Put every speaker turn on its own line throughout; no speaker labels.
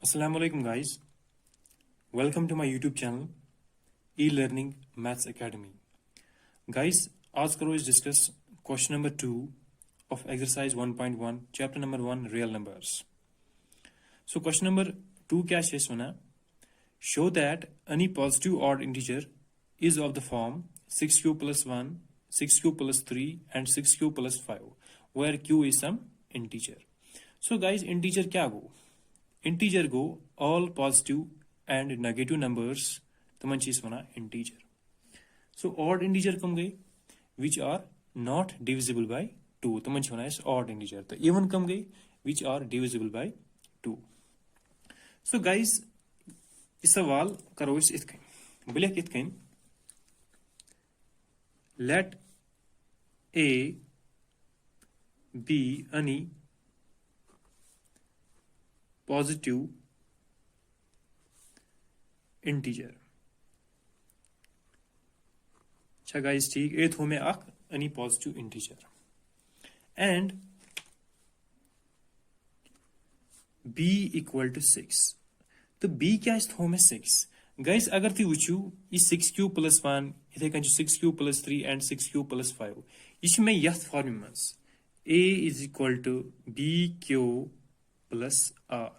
Assalamu alaikum guys. Welcome to my YouTube channel E-Learning Maths Academy. Guys, आज करो इस discuss question number 2 of exercise 1.1 chapter number 1 real numbers. So question number 2 क्या है सुना? Show that any positive odd integer is of the form 6q plus 1, 6q plus 3 and 6q plus 5 where q is some integer. So guys, integer क्या go? Integer go all positive and negative numbers तमन चीज वना integer. So odd integer कम गई which are not divisible by 2 तमन वना is odd integer. तो even कम गई which are divisible by 2. So guys इस सवाल करो इस इतकन बलिक इतकन let a be any positive integer. अच्छा गाइस ठीक ए थो में अख any positive integer and b equal to 6. तो b क्या इस थो में 6 गाइस अगर ती वुचू ये 6q plus 1 इथे कन 6q plus 3 and 6q plus 5 इस में यथ फॉर्म में a is equal to bq plus r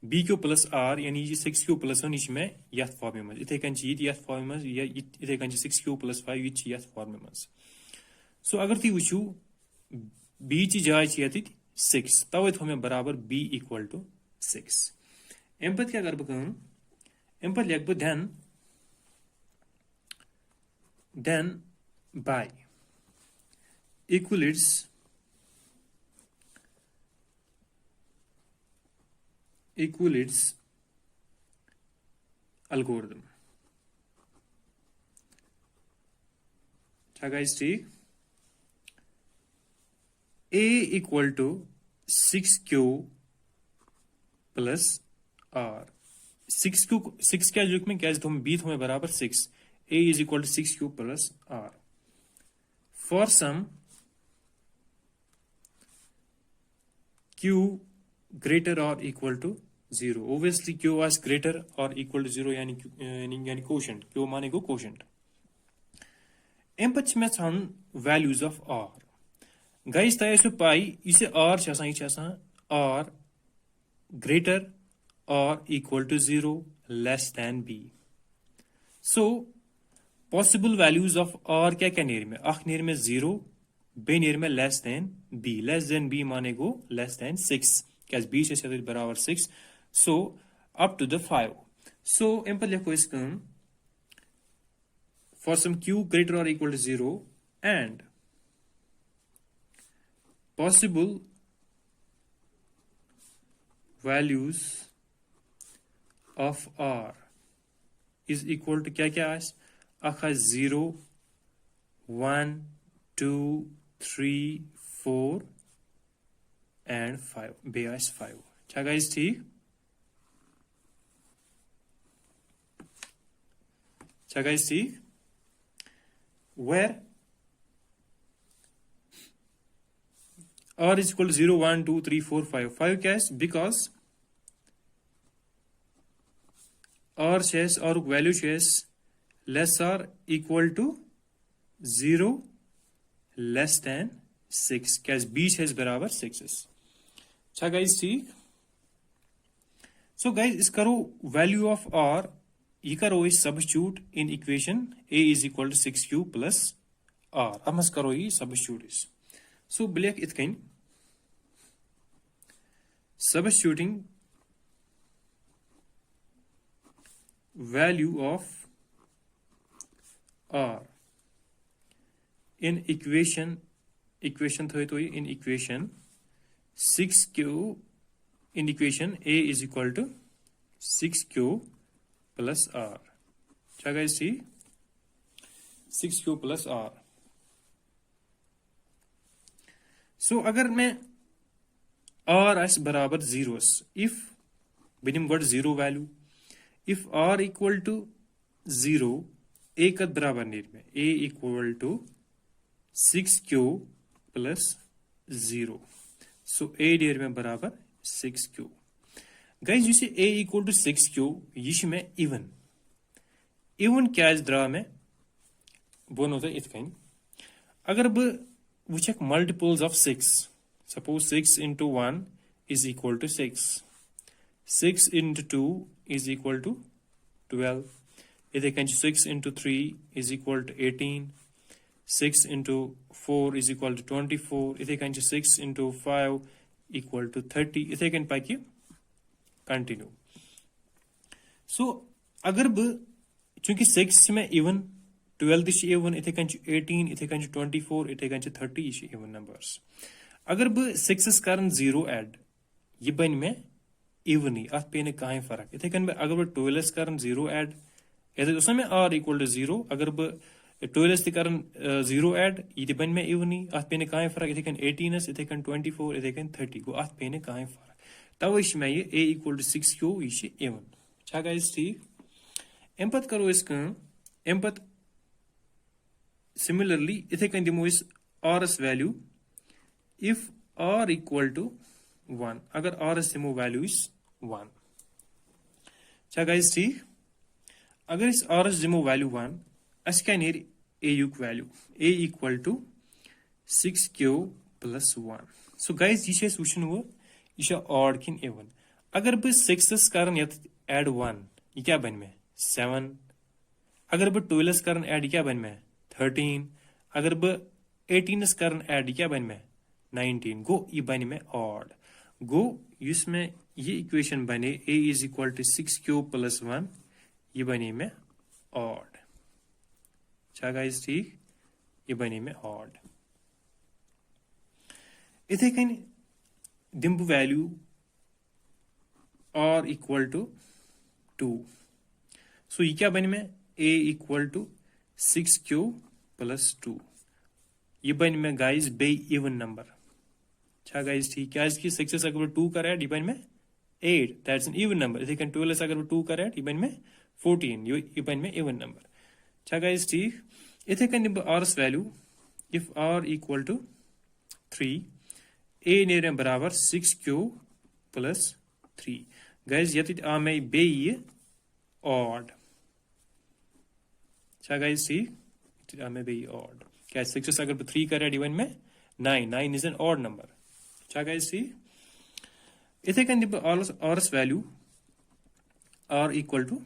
bq plus r यानी ये 6q plus 1 इस में यथ फॉर्म में इथे कन ये यथ फॉर्म में या इथे कन 6q plus 5 ये यथ फॉर्म में सो अगर ती वुचू b ची जाय ची यति 6 तवे थो में बराबर b equal to 6 एम पत क्या कर बकम एम पत लिख ब then by equals algorithm. अच्छा गाइस ठीक a equal to 6q plus r 6 क्या जो में क्या तुम b तुम्हें बराबर 6 a is equal to 6q plus r for some q greater or equal to 0. Obviously q was greater or equal to 0 यानी quotient q माने को quotient एम पच में छन values of r गाइस तय सो पाई इसे r छासा ये छासा r greater or equal to 0 less than b. So possible values of r क्या क्या नेर में अख नेर में 0 बे नेर में less than b माने को less than 6 क्या b से बराबर 6 so up to the 5 so M पर लिखो इसका for some q greater or equal to 0 and possible values of r is equal to क्या क्या है अखा 0 1 2 3 4 and 5 बे आस 5 अच्छा गाइस ठीक अच्छा गाइस ठीक where r is equal to 0 1 2 3 4 5 5 क्या है because r says or value says less or equal to 0 less than 6 क्या b says बराबर 6 अच्छा गाइस ठीक सो गाइस इस करो वैल्यू ऑफ r ये करो इस substitute in equation a is equal to 6q plus r अब मस करो ये सब्स्टिट्यूट इस सो ब्लैक इतकन substituting value of r in equation थोड़ी तो in equation 6q in equation a is equal to 6q plus r क्या guys सी 6q plus r so अगर मैं r as बराबर 0 if बिनिम got 0 value if r equal to 0 a का बराबर नेर में a equal to 6q plus 0 so a der में बराबर 6q गाइज यह a equal to 6q यह मे इवन क्या द्रा मे बह वो इत कन अगर बह वुचक multiples of 6 suppose 6 into 1 is equal to 6 6 into 2 is equal to 12 इथे कन 6 into 3 is equal to 18 6 into 4 is equal to 24 इथे कन 6 into 5 equal to 30 इथे कन पकि कंटिन्यू सो अगर बह चूंकि 6 में इवन 12 तह इवन इथे कन 18 इथे कन 24 इथे कन 30 यह इवन नंबर्स अगर बह 6 कर 0 ऐड यह बन मे इवन अत पे कहें फर्क इथे कन अगर बह 12 कर 0 ऐड ये मे r equal to 0 अगर बह 12 कर 0 ऐड यह बन मे इवन अत पे कहें फर्क इथे कन 18 इथे कन 24 इथे कन 30 गो अत पे कहें फर्क तवे मे यह a equal to 6q यह इवन छा गाइस ठीक अम पत करो अम पत सिमिलरली इथे कन दिमो r value if r equal to 1 अगर r दिमो वैल्यू 1 छा गाइस ठीक अगर इस r दिमो वैल्यू 1 अस क्या नेर a युक value a equal to 6q plus 1 so guys यह वुचन वो यह ऑड किन इवन अगर बह 6 कर एड 1 यह क्या बन मे 7 अगर बह 12 कर एड क्या बन मे 13 अगर बह 18 कर एड क्या बन मे 19 गो यह बन मे ऑड गो युस मे यह इक्वेशन बने a is equal to 6q plus 1 यह बने मे ऑड छा गाइस ठीक यह बने मे ऑड इथे कन दिम बह वैल्यू r equal to 2 सो यह क्या बन मे a equal to 6q plus 2 यह बन मे गाइस बे इवन नंबर छा गाइस ठीक क्या 6 अगर 2 कर ऐड यह बन मे 8 दैट्स एन इवन नंबर इथे कन 12 अगर 2 कर ऐड यह बन मे 14 यह बन मे इवन नंबर छा गाइस ठीक इथे कन दिम r value if r equal to 3 a नेर मे बराबर 6q plus 3 गाइस ये आ मे बे ऑड छा गाइस ठीक आ मे बे ऑड क्या 6 अगर 3 कर ऐड में 9 इज एन ऑड नंबर छा गाइस ठीक इथे कन दिब r value r equal to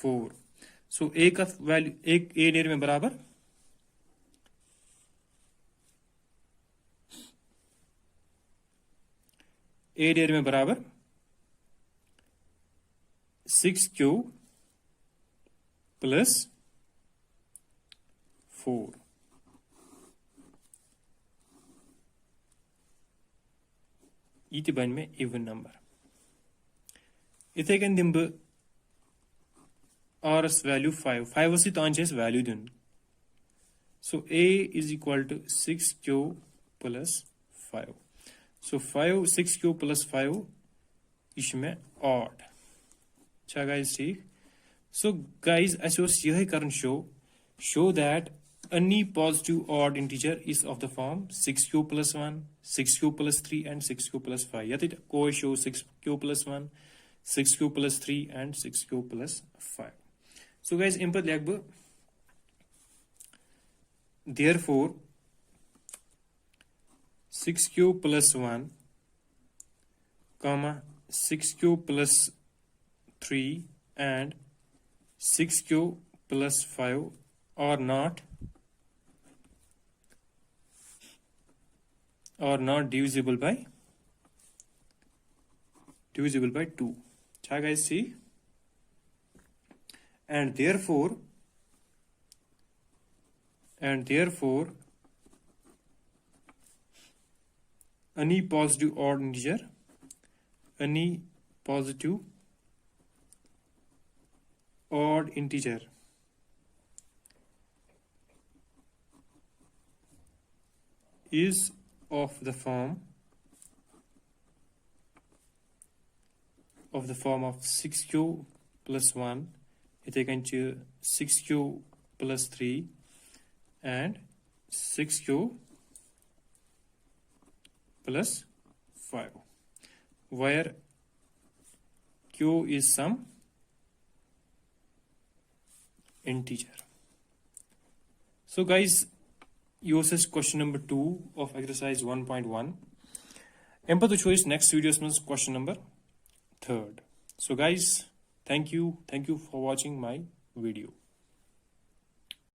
4 so a का वैल्यू एक a नेर में बराबर a नेर में बराबर 6q plus 4 यह बन मे इवन नंबर इथे कन दिम बह r वैल्यू 5 सी तान वैल्यू दिन सो a is equal to 6q plus 5 so 6q plus 5 यह मे ऑड छा गाइस ठीक सो गाइस यह कर show that any positive odd integer is of the form 6q plus 1 6q plus 3 and 6q plus 5 yet it co show 6q plus 1 6q plus 3 and 6q plus 5 so guys input leg therefore 6q plus 1 comma 6q plus 3 and 6q plus 5 are not divisible by 2 cha guys see and therefore any positive odd integer is of the form of 6q plus 1 इथे कन 6q plus 3 and 6q plus 5 where Q is some integer. So guys, yours is question number 2 of exercise 1.1. And but the choice next videos means question number 3rd. So guys, thank you for watching my video.